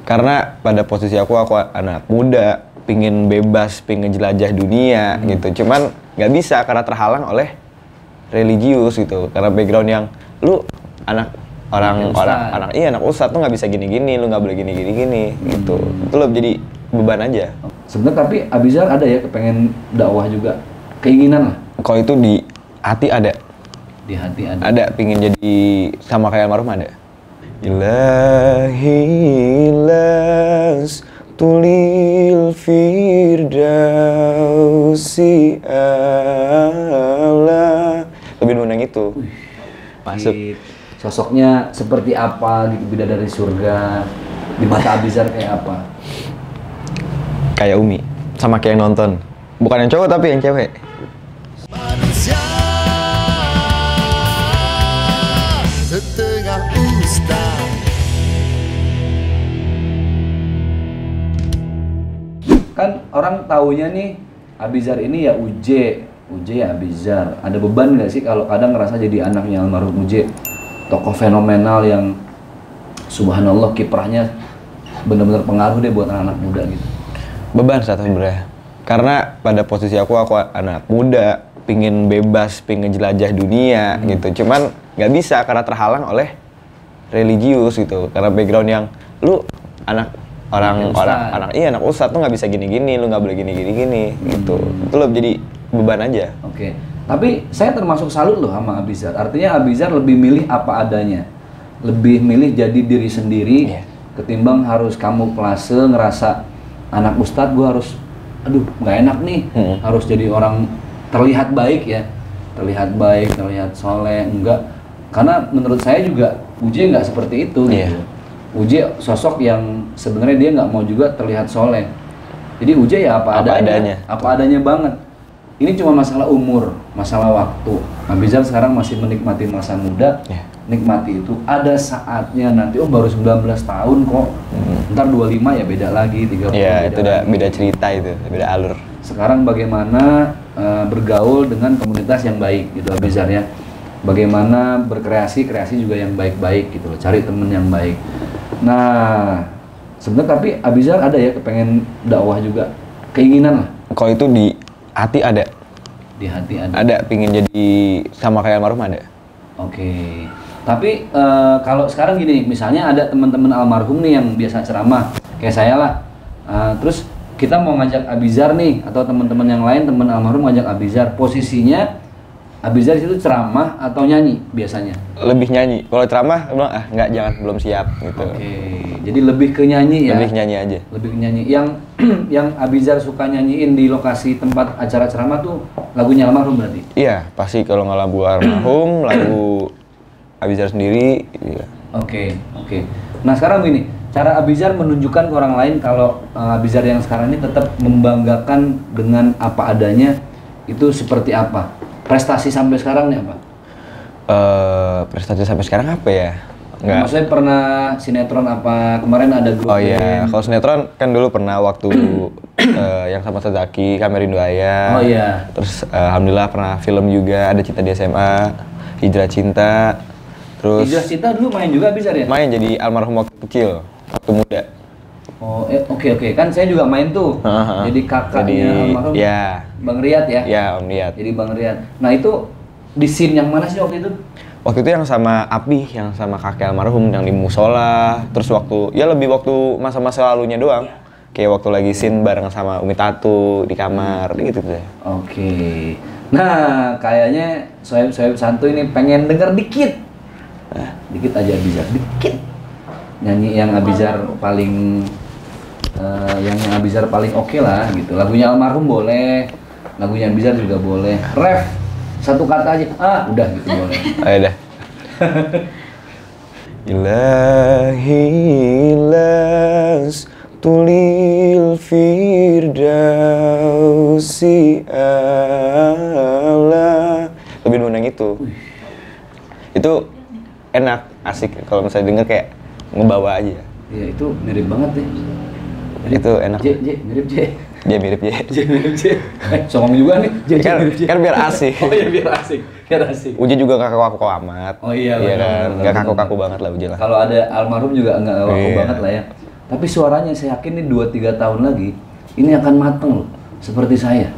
Karena pada posisi aku anak muda, pingin bebas, pingin jelajah dunia gitu. Cuman nggak bisa karena terhalang oleh religius gitu. Karena background yang lu anak anak ustadz tuh nggak bisa gini-gini, lu nggak boleh gini-gini gitu. Itu lo jadi beban aja. Sebenarnya tapi Abizar ada ya kepengen dakwah juga, keinginan lah. Kalau itu di hati ada. Di hati ada. Ada, pingin jadi sama kayak almarhum ada. Ilahi las tulil firdausi ala. Lebih menang itu. Masuk. Sosoknya seperti apa gitu, bidadari surga. Di mata Abizar kayak apa? Kayak Umi, sama kayak yang nonton. Bukan yang cowok tapi yang cewek. Manusia setengah ustaz. Kan orang taunya nih Abizar ini ya Uje ya Abizar. Ada beban nggak sih kalau kadang ngerasa jadi anaknya almarhum Uje, tokoh fenomenal yang subhanallah kiprahnya benar-benar pengaruh deh buat anak-anak muda gitu. Beban satu sebenarnya. Karena pada posisi aku anak muda, pingin bebas, pingin jelajah dunia gitu. Cuman nggak bisa karena terhalang oleh religius gitu. Karena background yang lu anak ustadz tuh nggak bisa gini-gini, lu nggak boleh gini-gini gitu. Itu lo jadi beban aja. Oke. Tapi saya termasuk salut loh sama Abizar. Artinya Abizar lebih milih apa adanya. Lebih milih jadi diri sendiri ketimbang harus kamuflase ngerasa anak ustadz gue harus nggak enak nih. Harus jadi orang terlihat baik ya. Terlihat baik, terlihat soleh, enggak. Karena menurut saya juga Uje nggak seperti itu gitu. Uje sosok yang sebenarnya dia nggak mau juga terlihat soleh. Jadi Uje ya apa adanya. Apa adanya banget. Ini cuma masalah umur, masalah waktu. Abizar sekarang masih menikmati masa muda, nikmati itu. Ada saatnya nanti, baru 19 tahun kok. Ntar 25 ya beda lagi, 30 Iya, itu udah lagi. beda cerita itu, beda alur. Sekarang bagaimana bergaul dengan komunitas yang baik gitu Abizar ya. Bagaimana berkreasi juga yang baik-baik gitu loh, cari temen yang baik. Nah, sebenarnya tapi Abizar ada ya kepengen dakwah juga, keinginan lah. Kalau itu di hati ada. Di hati ada. Ada, pingin jadi sama kayak almarhum ada. Oke. Tapi kalau sekarang gini, misalnya ada teman-teman almarhum nih yang biasa ceramah, kayak saya lah. Terus kita mau ngajak Abizar nih, atau teman-teman yang lain, teman almarhum ngajak Abizar. Posisinya Abizar itu ceramah atau nyanyi biasanya? Lebih nyanyi. Kalau ceramah, bilang enggak, jangan, belum siap gitu. Oke. Jadi lebih ke nyanyi ya? Lebih nyanyi aja. Lebih ke nyanyi. Yang Abizar suka nyanyiin di lokasi tempat acara ceramah tuh lagunya almarhum berarti? Iya, pasti kalau nggak lagu almarhum, lagu Abizar sendiri. Iya. Oke. Nah sekarang begini, cara Abizar menunjukkan ke orang lain kalau Abizar yang sekarang ini tetap membanggakan dengan apa adanya, itu seperti apa? Prestasi sampai sekarang nih apa? Prestasi sampai sekarang apa ya? Nggak. Maksudnya pernah sinetron apa? Kemarin ada grup Oh iya, band. kalau sinetron kan dulu pernah waktu yang sama Sazaki, Kamerindu Ayah. Oh iya. Terus alhamdulillah pernah film juga, ada Cinta di SMA, Hijrah Cinta. Terus Hijrah Cinta dulu main juga Abizar ya? main jadi almarhum waktu kecil, waktu muda. Oh, oke. Kan saya juga main tuh. Jadi kakaknya almarhum Bang Riyad ya? Iya, Om Riyad. Jadi Bang Riyad. Nah itu di scene yang mana sih waktu itu? Waktu itu yang sama Api, yang sama kakek almarhum, yang di musola. Terus lebih waktu masa-masa lalunya doang. Kayak waktu lagi scene bareng sama Umi Tatu di kamar, gitu deh. Oke. Nah, kayaknya Sohib Santuy ini pengen denger dikit. Dikit aja Abizar, dikit. Nyanyi yang Abizar paling yang Abizar paling oke lah gitu. Lagunya almarhum boleh, lagunya Abizar juga boleh. Ref satu kata aja, udah gitu boleh. Ayo dah. Ilahi las tulil firdausi ala. Lebih menang itu. Itu enak, asik kalau misalnya denger kayak ngebawa aja. Iya itu mirip banget deh. Itu enak. Mirip J. Dia mirip J. Mirip J. Songong juga nih. Kan biar asik. Oh iya biar asik. Uji juga gak kaku-kaku amat. Oh iya kan. benar. Gak kaku-kaku banget lah Uji lah. Kalau ada almarhum juga enggak kaku banget lah ya. Tapi suaranya saya yakin nih 2-3 tahun lagi ini akan mateng loh, seperti saya.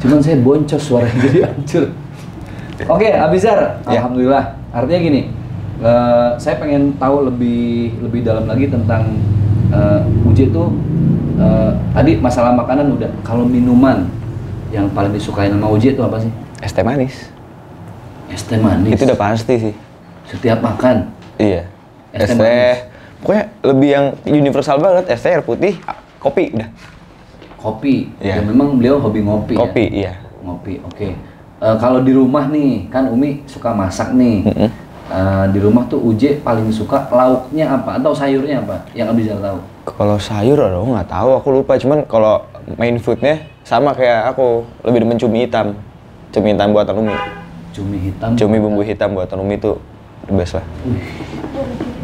Cuman saya boncos suaranya jadi hancur. Oke, Abizar, Ya. alhamdulillah. Artinya gini, saya pengen tahu lebih dalam lagi tentang Uje itu tadi masalah makanan udah. Kalau minuman yang paling disukai sama Uje itu apa sih? Es teh manis. Es teh manis. Itu udah pasti sih. Setiap makan. Iya. Es Es teh teh. Pokoknya lebih yang universal banget. Es teh, air putih, kopi udah. Kopi. Iya. Ya memang beliau hobi ngopi. Kopi, ya? iya. Ngopi, oke. Kalau di rumah nih, kan Umi suka masak nih. Di rumah tuh Uje paling suka lauknya apa atau sayurnya apa? Yang Abizar tahu. Kalau sayur, aduh nggak tahu, aku lupa. Cuman kalau main foodnya sama kayak aku, lebih demen cumi hitam. Cumi hitam buatan Umi. Cumi hitam. Cumi bumbu hitam buatan Umi itu the best lah.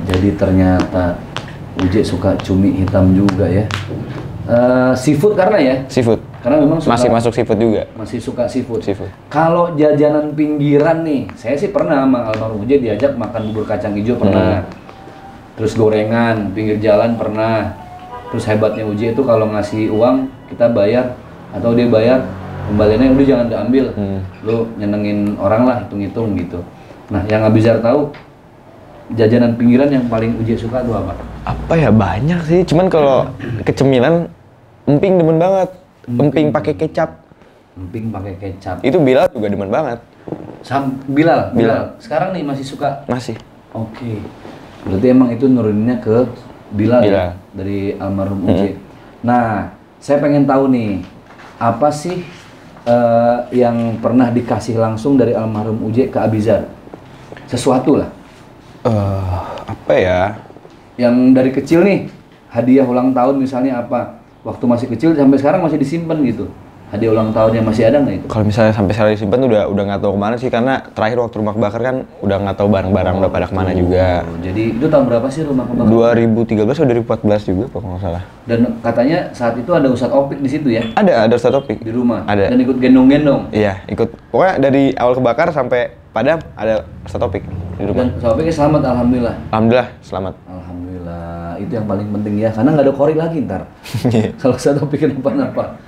Jadi ternyata Uje suka cumi hitam juga ya. Seafood karena ya? Seafood. Karena memang suka, Masih masuk seafood juga. masih suka seafood. Seafood. Kalau jajanan pinggiran nih, saya sih pernah sama almarhum Uje diajak makan bubur kacang hijau pernah. Terus gorengan pinggir jalan pernah. Terus hebatnya Uje itu kalau ngasih uang kita bayar atau dia bayar, kembaliannya udah jangan diambil. Lu nyenengin orang lah, hitung-hitung gitu. Nah, yang Abizar tahu jajanan pinggiran yang paling Uje suka itu apa? Apa ya, banyak sih. Cuman kalau kecemilan, emping demen banget. Emping pakai kecap. Emping pakai kecap. Itu Bilal juga demen banget. Bilal. Bilal. Sekarang nih masih suka. Masih. Oke. Berarti emang itu nuruninnya ke Bilal, Bilal. ya dari almarhum Uje. Nah, saya pengen tahu nih apa sih yang pernah dikasih langsung dari almarhum Uje ke Abizar? Sesuatu lah. Apa ya? Yang dari kecil nih, hadiah ulang tahun misalnya apa? Waktu masih kecil sampai sekarang masih disimpan gitu. Hadiah ulang tahunnya masih ada nggak itu? Kalau misalnya sampai sekarang disimpan udah nggak tahu kemana sih, karena terakhir waktu rumah kebakar kan udah nggak tahu barang-barang udah pada kemana juga. Jadi itu tahun berapa sih rumah kebakar? 2013 atau 2014 juga kalau nggak salah. Dan katanya saat itu ada Ustadz Opik di situ ya? Ada satu topik. Di rumah? Ada. Dan ikut gendong-gendong? Iya, ikut. Pokoknya dari awal kebakar sampai padam ada satu topik di rumah. Dan Ustadz Opiknya selamat, alhamdulillah. Alhamdulillah selamat. Alhamdulillah, itu yang paling penting ya, karena nggak ada korek lagi ntar. Kalau Ustadz Opik kenapa-napa.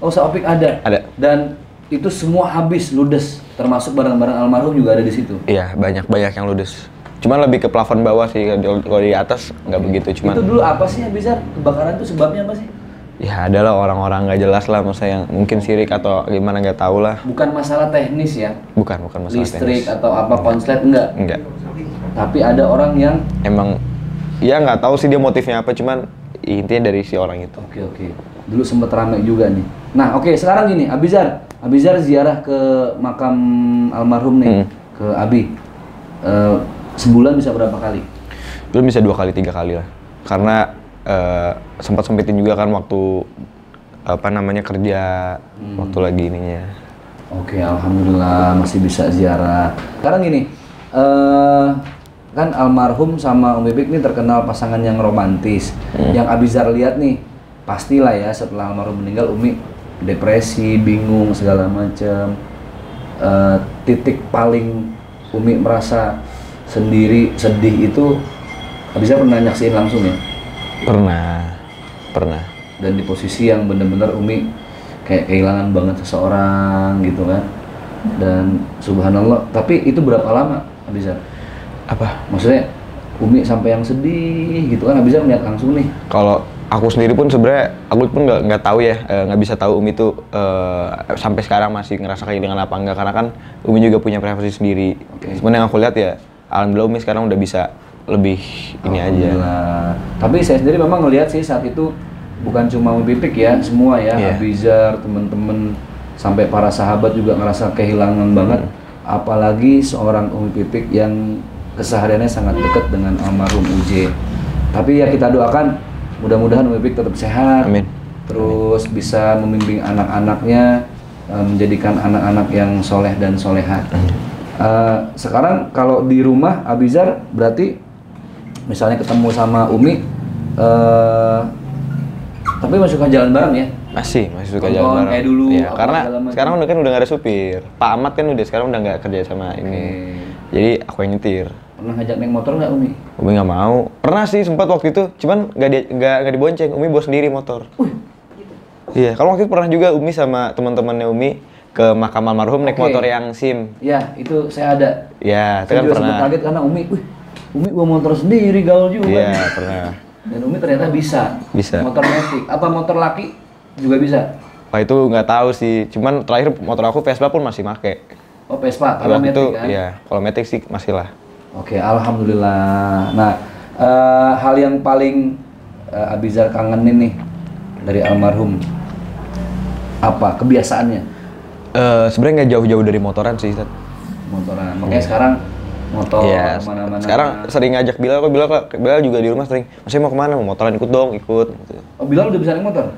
Oh, Ustadz Opik ada? Ada. Dan itu semua habis, ludes, termasuk barang-barang almarhum juga ada di situ. Iya, banyak yang ludes. Cuman lebih ke plafon bawah sih, kalau di atas nggak begitu. Cuman Itu dulu apa sih Abizar? Kebakaran itu sebabnya apa sih? ya adalah orang-orang nggak jelas lah, maksudnya yang mungkin sirik atau gimana nggak tahu lah. Bukan masalah teknis ya? Bukan masalah Listrik teknis. atau apa konslet, enggak? Enggak. Tapi ada orang yang Emang ya nggak tahu sih dia motifnya apa, cuman intinya dari si orang itu. Oke. Dulu sempet ramai juga nih. Nah, oke, sekarang gini, Abizar ziarah ke makam almarhum nih, ke Abi. Sebulan bisa berapa kali? Belum bisa 2 kali 3 kali lah. Karena sempat sempetin juga kan waktu apa namanya kerja, waktu lagi ininya. Oke, alhamdulillah masih bisa ziarah. Sekarang gini, kan almarhum sama Umi Bik ini terkenal pasangan yang romantis. Yang Abizar lihat nih, pastilah ya setelah almarhum meninggal Umi depresi, bingung segala macam. Titik paling Umi merasa sendiri, sedih itu Abizar pernah nyaksiin langsung ya? Pernah. Dan di posisi yang bener-bener Umi kayak kehilangan banget seseorang gitu kan. Dan subhanallah, tapi itu berapa lama Abizar? Apa? Maksudnya Umi sampai yang sedih gitu kan, Abizar melihat langsung nih. Kalau aku sendiri pun sebenarnya aku pun nggak tahu ya, nggak bisa tahu Umi tuh sampai sekarang masih ngerasa kehilangan apa enggak, karena kan Umi juga punya privasi sendiri. Cuman yang aku lihat ya, alhamdulillah Umi sekarang udah bisa lebih ini aja. Tapi saya sendiri memang ngelihat sih saat itu bukan cuma Umi Pipik ya, semua ya, Abizar, temen-temen, sampai para sahabat juga ngerasa kehilangan banget. Apalagi seorang Umi Pipik yang kesehariannya sangat dekat dengan almarhum Uje. Tapi ya kita doakan mudah-mudahan Umi Pipik tetap sehat. Amin. Terus bisa membimbing anak-anaknya, menjadikan anak-anak yang soleh dan soleha. Sekarang kalau di rumah Abizar berarti misalnya ketemu sama Umi, tapi masih suka jalan bareng ya? Masih suka Nonton jalan bareng. kayak dulu, Iya, apa karena segala macam. sekarang udah nggak ada supir. Pak Ahmad kan sekarang udah nggak kerja sama ini. Jadi aku yang nyetir. Pernah ngajak naik motor nggak Umi? Umi nggak mau. Pernah sih sempat waktu itu, cuman nggak dibonceng. Umi bawa sendiri motor. Iya, kalau waktu itu pernah juga Umi sama teman-temannya Umi ke makam almarhum naik Oke. motor yang SIM. Ya, itu saya ada. Iya, itu Saya kan juga pernah. sempat kaget karena Umi bawa motor sendiri, gaul juga. Iya, pernah. Dan Umi ternyata bisa. Bisa. Motor metik. Apa motor laki juga bisa? Wah itu nggak tahu sih, cuman terakhir motor aku Vespa pun masih make. Oh, Vespa, Kalau kalau itu, metik kan? iya, kalau metik sih masih lah. Oke, alhamdulillah. Nah, hal yang paling Abizar kangenin nih dari almarhum apa kebiasaannya? Sebenarnya nggak jauh-jauh dari motoran sih, Ustaz. Motoran. Makanya sekarang motor Iya, kemana-mana. sekarang sering ngajak Bilal, kok Bilal juga di rumah sering. Masih mau kemana? Mau motoran ikut dong, ikut. Gitu. Oh, Bilal udah bisa naik motor?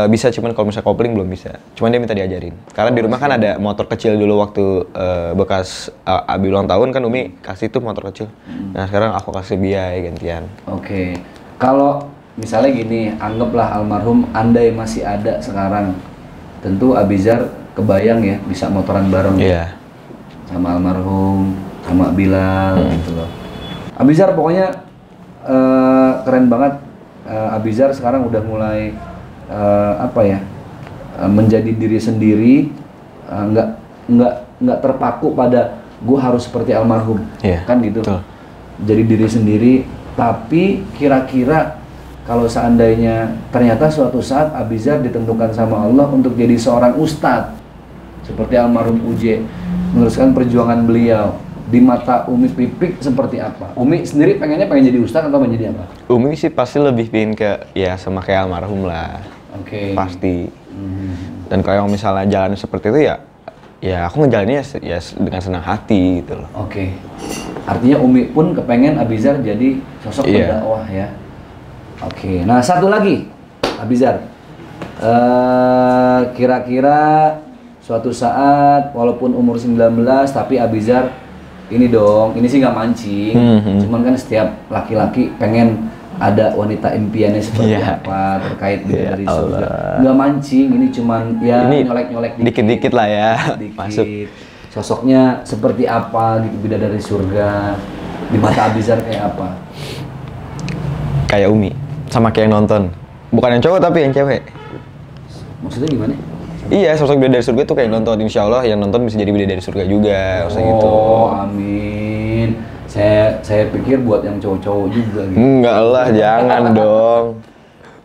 Bisa, cuman kalau misalnya kopling belum bisa. Cuman dia minta diajarin. Karena di rumah kan ada motor kecil dulu waktu bekas Abi ulang tahun kan Umi kasih tuh motor kecil. Nah sekarang aku kasih biaya gantian. Oke. Kalau misalnya gini, anggaplah almarhum andai masih ada sekarang. Tentu Abizar kebayang ya bisa motoran bareng Iya. sama almarhum, sama Bilal gitu loh. Abizar pokoknya keren banget. Abizar sekarang udah mulai menjadi diri sendiri, nggak terpaku pada gue harus seperti almarhum, Iya, kan gitu. betul. Jadi diri sendiri, tapi kira-kira kalau seandainya ternyata suatu saat Abizar ditentukan sama Allah untuk jadi seorang ustadz seperti almarhum Uje, meneruskan perjuangan beliau, di mata Umi Pipik seperti apa? Umi sendiri pengen jadi ustadz atau menjadi apa? Umi sih pasti lebih pingin ya sama kayak almarhum lah. Oke. Pasti. Dan kalau misalnya jalan seperti itu ya aku ngejalaninnya ya dengan senang hati gitu loh. Oke. Artinya Umi pun kepengen Abizar jadi sosok Iya. pendakwah ya. Oke. Nah, satu lagi Abizar. Kira-kira suatu saat walaupun umur 19 tapi Abizar ini dong, ini sih nggak mancing. Cuman kan setiap laki-laki pengen ada wanita impiannya seperti Iya. apa terkait Ya bidadari Allah. surga. Nggak mancing, ini cuman ya Ini nyolek-nyolek dikit-dikit lah ya, dikit. masuk. Sosoknya seperti apa gitu, bidadari surga di mata Abizar kayak apa? Kayak Umi, sama kayak yang nonton. Bukan yang cowok tapi yang cewek. Maksudnya gimana? Iya, sosok bidadari surga tuh kayak yang nonton. Insya Allah yang nonton bisa jadi bidadari surga juga, maksudnya gitu. Oh, amin. Saya pikir buat yang cowok-cowok juga gitu. Enggak lah, jangan dong.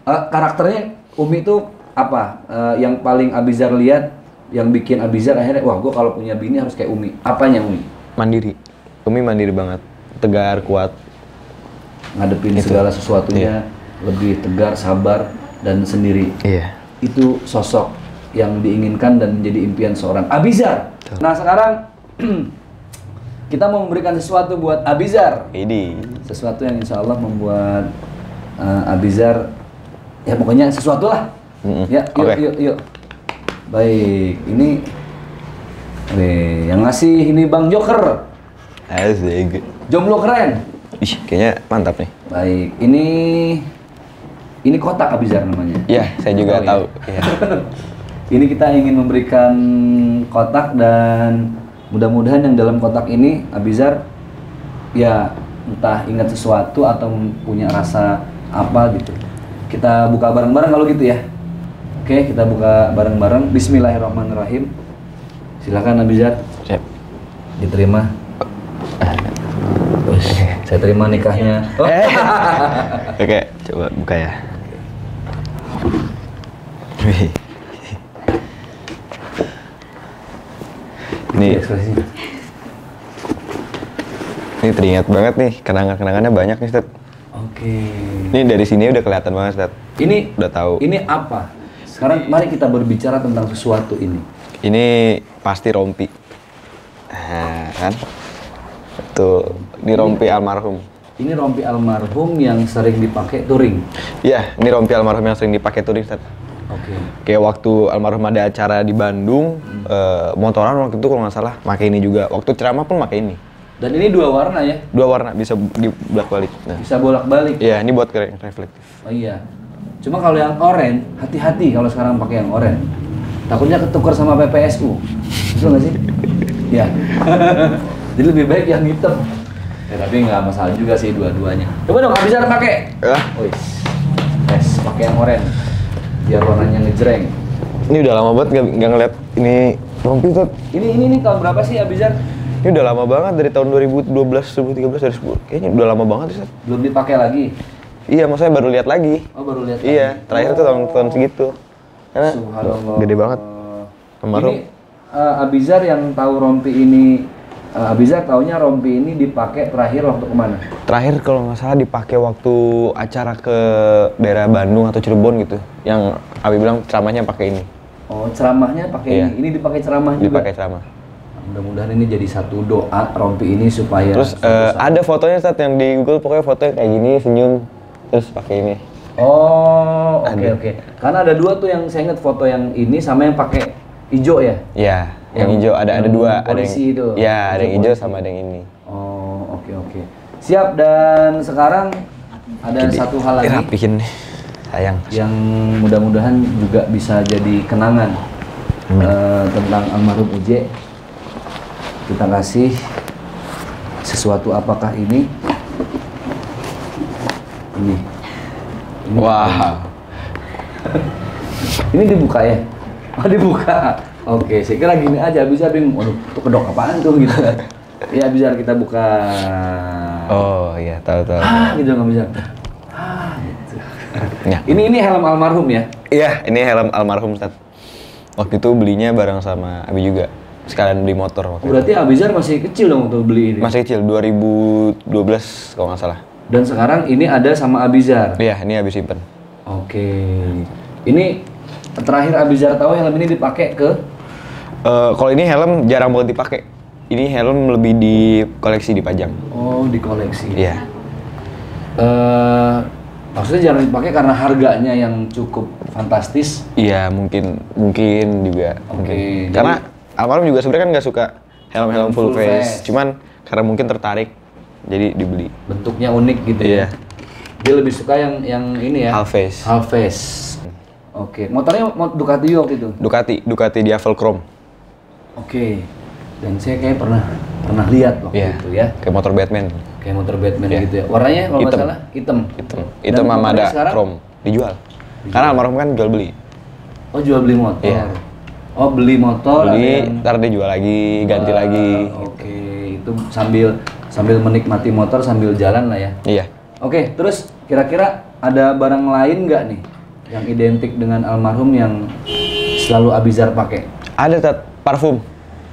Karakternya Umi itu apa? Yang paling Abizar lihat, yang bikin Abizar akhirnya, wah, gue kalau punya bini harus kayak Umi. Apanya Umi? Mandiri. Umi mandiri banget. Tegar, kuat. Ngadepin Itu. segala sesuatunya lebih tegar, sabar, dan sendiri. Iya. Itu sosok yang diinginkan dan menjadi impian seorang Abizar. Betul. Nah, sekarang kita mau memberikan sesuatu buat Abizar. Ini. Sesuatu yang insya Allah membuat Abizar, ya pokoknya sesuatu lah. Ya, yuk, Oke. yuk. Baik, ini yang ngasih ini Bang Joker. Asik. Jomblo keren. Ih, kayaknya mantap nih. Baik, ini kotak Abizar namanya. Iya, saya juga Tahu ya? tahu. Iya. Ini kita ingin memberikan kotak dan mudah-mudahan yang dalam kotak ini Abizar ya entah ingat sesuatu atau punya rasa apa gitu. Kita buka bareng-bareng kalau gitu ya. Oke, kita buka bareng-bareng. Bismillahirrahmanirrahim. Silakan Abizar. Siap. Diterima. Terus, saya terima nikahnya. Oh. Oke, coba buka ya. Wih. Ini Ekspresinya. ini teringat banget nih, kenangan-kenangannya banyak nih, Ustaz. Oke. Ini dari sini udah kelihatan banget, Ustaz. Ini Udah tahu. Ini apa? Sekarang mari kita berbicara tentang sesuatu ini. Ini pasti rompi. Nah, kan? Tuh, ini rompi almarhum. Ini rompi almarhum yang sering dipakai touring. Iya, ini rompi almarhum yang sering dipakai touring, Ustaz. Oke. Kayak waktu almarhum ada acara di Bandung, motoran waktu itu kalau nggak salah pakai ini juga. Waktu ceramah pun pakai ini. Dan ini dua warna ya? Dua warna bisa dibolak-balik. Nah. Bisa bolak-balik. Iya, ini buat yang reflektif. Oh iya. Cuma kalau yang oranye, hati-hati kalau sekarang pakai yang oranye. Takutnya ketukar sama PPSU. Betul nggak sih? Iya. Jadi lebih baik yang hitam. Ya, tapi nggak masalah juga sih dua-duanya. Coba dong Abizar pakai. Wih. Yes, pakai yang oranye. Biar warnanya ngejreng. Ini udah lama banget nggak ngeliat ini rompi tuh. Ini tahun berapa sih Abizar? Ini udah lama banget dari tahun 2012, 2013, dari 10. Kayaknya udah lama banget sih. Belum dipakai lagi. Iya, maksudnya baru lihat lagi. Oh, baru lihat. Iya, lagi. terakhir tuh tahun segitu. Karena Subhanallah. gede banget. Almarhum. Ini Abizar yang tahu rompi ini, Abizar taunya rompi ini dipakai terakhir waktu kemana? Terakhir kalau nggak salah dipakai waktu acara ke daerah Bandung atau Cirebon gitu. Yang Abi bilang ceramahnya pakai ini. Oh, ceramahnya pakai Iya. ini. Ini dipakai ceramah juga. Dipakai ceramah. Mudah-mudahan ini jadi satu doa rompi ini supaya. Terus ada fotonya saat yang di Google, pokoknya fotonya kayak gini, senyum, terus pakai ini. Oh, oke Ada. oke. Karena ada dua tuh yang saya ingat, foto yang ini sama yang pakai hijau ya. Iya, yang Yang- hijau ada yang dua, ada yang polisi itu. Iya, ada yang hijau Polisi. sama ada yang ini. Oh, oke oke. Siap, dan sekarang ada satu hal lagi Rapihin nih. Sayang. yang mudah-mudahan juga bisa jadi kenangan tentang almarhum Uje. Kita kasih sesuatu, apakah ini? Ini. Wah. Ini dibuka ya? Oh, dibuka. Oke, saya kira gini aja, bisa bingung. Waduh, itu kedok apaan tuh gitu kan. Ya, bisa kita buka. Oh iya, tahu. Gitu nggak bisa. Gitu. Ya. Ini helm almarhum ya? Iya, ini helm almarhum Ustaz. Waktu itu belinya bareng sama Abi juga. Sekalian beli motor waktu itu. Berarti Abizar masih kecil dong untuk beli ini. Masih kecil, 2012 kalau nggak salah. Dan sekarang ini ada sama Abizar. Iya, ini Abi simpen. Oke. Ini terakhir Abizar tahu helm ini dipakai ke Kalau ini helm jarang banget dipakai. Ini helm lebih di koleksi, dipajang. di koleksi. Iya. Maksudnya jarang dipakai karena harganya yang cukup fantastis. Iya, mungkin juga. Oke, Mungkin. jadi- Karena almarhum juga sebenarnya kan nggak suka helm-helm full Full face. face. Cuman karena mungkin tertarik, jadi dibeli. Bentuknya unik gitu Iya. ya. Dia lebih suka yang ini ya. Half face. Half face. Oke. Motornya Ducati juga waktu itu. Ducati Diavel Chrome. Oke. Dan saya kayak pernah lihat waktu Iya. itu ya. Kayak motor Batman. Kayak motor Batman Iya. gitu ya. Warnanya kalau nggak Hitam. salah hitam. Itu Dan sama motornya ada sekarang? Chrome. Dijual. Karena almarhum kan jual beli. Oh, jual beli motor. Iya. Oh, beli motor ada Beli, yang- ntar dijual lagi, ganti Wah, lagi. Oke, itu sambil menikmati motor sambil jalan lah ya. Iya. Oke, terus kira-kira ada barang lain nggak nih yang identik dengan almarhum yang selalu Abizar pakai? Ada parfum.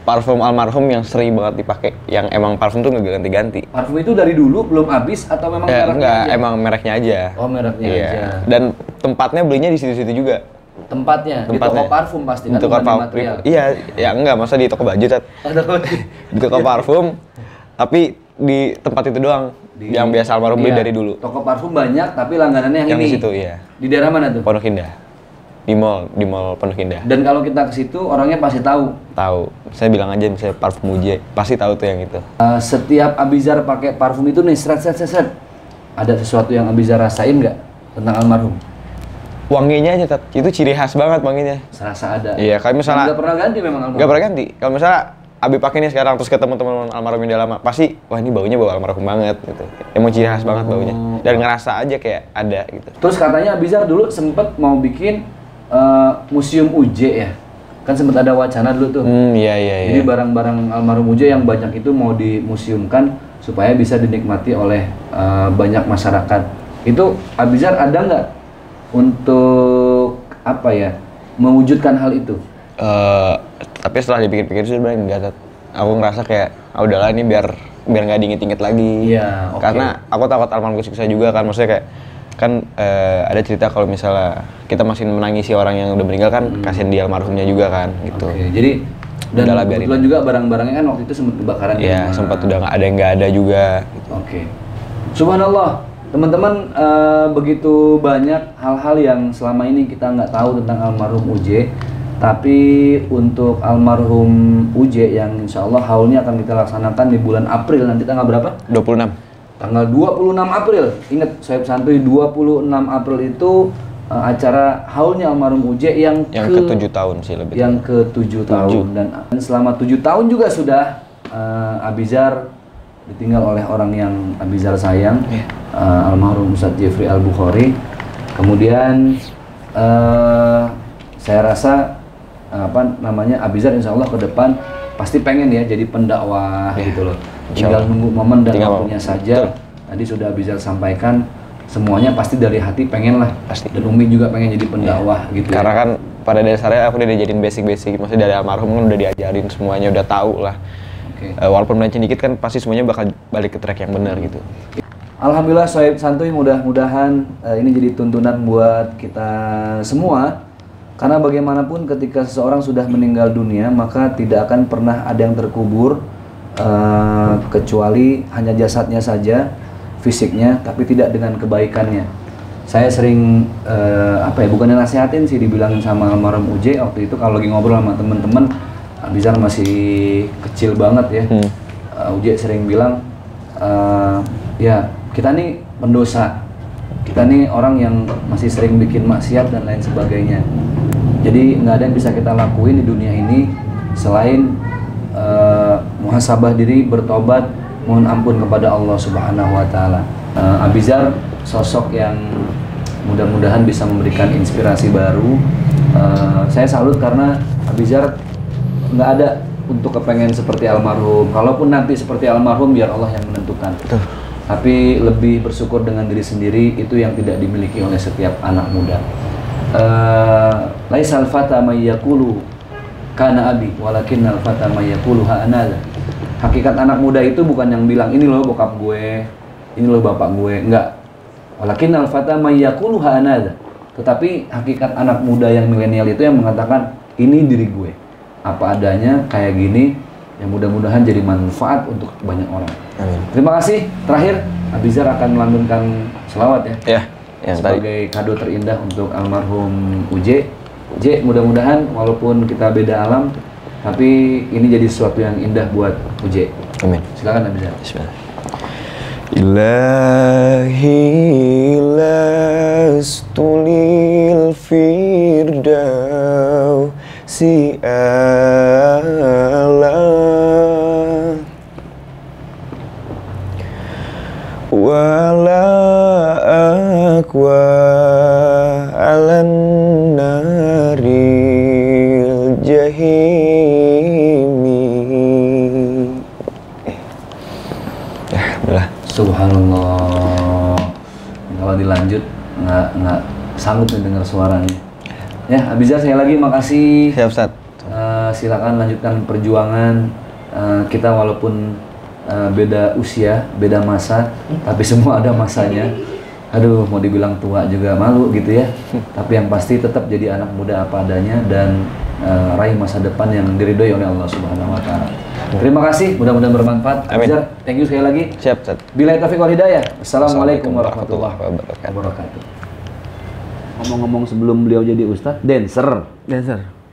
Parfum almarhum yang sering banget dipakai. Yang emang parfum tuh nggak ganti-ganti. Parfum itu dari dulu belum habis atau memang Ya, mereknya enggak, aja? emang mereknya aja. Oh, mereknya Iya. aja. Dan tempatnya belinya di situ-situ juga. Tempatnya di toko parfum pasti Di kan, toko bukan di parfum. material. Iya, ya enggak, masa di toko baju, Tat. Di toko parfum, tapi di tempat itu doang. Yang biasa almarhum beli Iya, dari dulu. Toko parfum banyak tapi langganannya yang Yang ini. di situ, iya. Di daerah mana tuh? Pondok Indah. Di mall Pondok Indah. Dan kalau kita ke situ orangnya pasti tahu. Tahu. Saya bilang aja misalnya parfum Uje, pasti tahu tuh yang itu. Setiap Abizar pakai parfum itu nih, seret. Ada sesuatu yang Abizar rasain nggak tentang almarhum? Wanginya aja, Tat. Itu ciri khas banget wanginya. Serasa ada. Iya, kayak misalnya Nggak pernah ganti memang almarhum. nggak pernah ganti. Kalau misalnya Abi pakai nih sekarang terus ketemu teman almarhum yang udah lama, pasti wah ini baunya bau almarhum banget gitu. Emang ciri khas banget baunya. Dan ngerasa aja kayak ada gitu. Terus katanya Abizar dulu sempet mau bikin museum Uje ya. Kan sempet ada wacana dulu tuh. Iya. Jadi barang-barang almarhum Uje yang banyak itu mau dimuseumkan supaya bisa dinikmati oleh banyak masyarakat. Itu Abizar ada nggak untuk apa ya mewujudkan hal itu? Tapi setelah dipikir-pikir sih sebenarnya enggak, Tat. Aku ngerasa kayak udahlah ini biar nggak diinget-inget lagi. Iya, oke. Karena aku takut almarhum kesiksa juga kan, maksudnya kayak kan ada cerita kalau misalnya kita masih menangisi orang yang udah meninggal kan kasihan di almarhumnya juga kan gitu. Oke, jadi dan Udahlah, biarin. kebetulan juga barang-barangnya kan waktu itu sempat kebakaran di Iya, rumah. sempat udah nggak ada juga gitu. Oke. Subhanallah, teman-teman, begitu banyak hal-hal yang selama ini kita nggak tahu tentang almarhum Uje. Tapi untuk almarhum Uje yang insya Allah haulnya akan kita laksanakan di bulan April, nanti tanggal berapa? 26. Tanggal 26 April. Ingat, Sohib Santuy, 26 April itu acara haulnya almarhum Uje yang ke-7 tahun sih lebih. yang ke-7 tahun. Dan selama 7 tahun juga sudah Abizar ditinggal oleh orang yang Abizar sayang, almarhum Ustadz Jeffrey Al-Bukhari. Kemudian saya rasa Abizar insya Allah ke depan pasti pengen ya jadi pendakwah gitu loh. Tinggal nunggu momen dan waktunya saja. Tadi sudah Abizar sampaikan semuanya pasti dari hati pengen lah. Pasti. Dan Umi juga pengen jadi pendakwah gitu. Karena kan pada dasarnya aku udah diajarin basic-basic, maksudnya dari almarhum kan udah diajarin semuanya, udah tahu lah. Walaupun melenceng dikit kan pasti semuanya bakal balik ke track yang benar gitu. Alhamdulillah Sohib Santuy, mudah-mudahan ini jadi tuntunan buat kita semua. Karena bagaimanapun ketika seseorang sudah meninggal dunia, maka tidak akan pernah ada yang terkubur kecuali hanya jasadnya saja, fisiknya, tapi tidak dengan kebaikannya. Saya sering bukannya nasihatin sih, dibilangin sama almarhum Uje waktu itu kalau lagi ngobrol sama temen-temen. Abizar masih kecil banget ya. Uje sering bilang, ya kita nih pendosa, kita nih orang yang masih sering bikin maksiat dan lain sebagainya. Jadi nggak ada yang bisa kita lakuin di dunia ini selain muhasabah diri, bertobat, mohon ampun kepada Allah Subhanahu Wa Taala. Abizar sosok yang mudah-mudahan bisa memberikan inspirasi baru. Saya salut karena Abizar nggak ada untuk kepengen seperti almarhum. Kalaupun nanti seperti almarhum, biar Allah yang menentukan. Tapi lebih bersyukur dengan diri sendiri, itu yang tidak dimiliki oleh setiap anak muda. Laisal fata may yaqulu kana abi walakinnal fata may yaqulu ha ana. Hakikat anak muda itu bukan yang bilang ini loh bokap gue, ini loh bapak gue, enggak. Walakinnal fata may yaqulu ha ana. Tetapi hakikat anak muda yang milenial itu yang mengatakan ini diri gue, apa adanya, kayak gini, yang mudah-mudahan jadi manfaat untuk banyak orang. Amin. Terima kasih. Terakhir, Abizar akan melantunkan selawat ya. Yang sebagai kado terindah untuk almarhum Uje. Uje, mudah-mudahan walaupun kita beda alam, tapi ini jadi sesuatu yang indah buat Uje. Amin. Silakan Abizar. Bismillah. Ilahi lastulil firdausi ala wala akwa alan naril jahimi. Subhanallah. Kalau dilanjut nggak sanggup nih dengar suaranya. Ya, Abizar sekali lagi makasih. Siap, Ustaz. Silakan lanjutkan perjuangan. Kita walaupun beda usia, beda masa, tapi semua ada masanya. Aduh, mau dibilang tua juga malu gitu ya. Tapi yang pasti tetap jadi anak muda apa adanya dan raih masa depan yang diridhoi oleh Allah Subhanahu Wa Taala. Terima kasih, mudah-mudahan bermanfaat. Abizar, thank you sekali lagi. Siap, Ustaz. Billahi taufiq wal hidayah. Assalamualaikum warahmatullahi wabarakatuh. Ngomong-ngomong sebelum beliau jadi ustadz, dancer.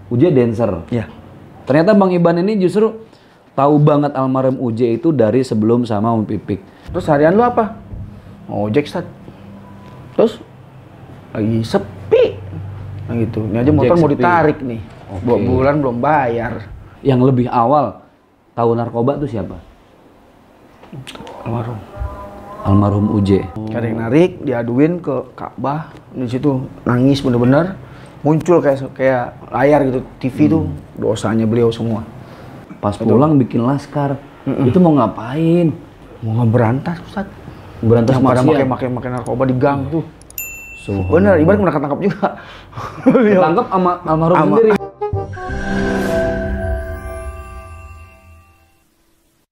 Uje dancer. Ya. Ternyata Bang Iban ini justru tahu banget almarhum Uje itu dari sebelum sama Om Pipik. Terus harian lu apa? Ojek, Ustaz. Terus lagi sepi. Nah gitu. Ini aja motor mau ditarik nih. 2 bulan belum bayar. Yang lebih awal tahu narkoba tuh siapa? Almarhum Uje. Ada yang narik, diaduin ke Ka'bah. Di situ nangis bener-bener. Muncul kayak layar gitu, TV tuh dosanya beliau semua. Pas pulang bikin laskar. Itu mau ngapain? Mau ngeberantas, Ustaz. Berantas Yang pada maksiat. pakai narkoba di gang tuh. Bener, ibarat kena ketangkap juga. Ketangkep sama almarhum sendiri.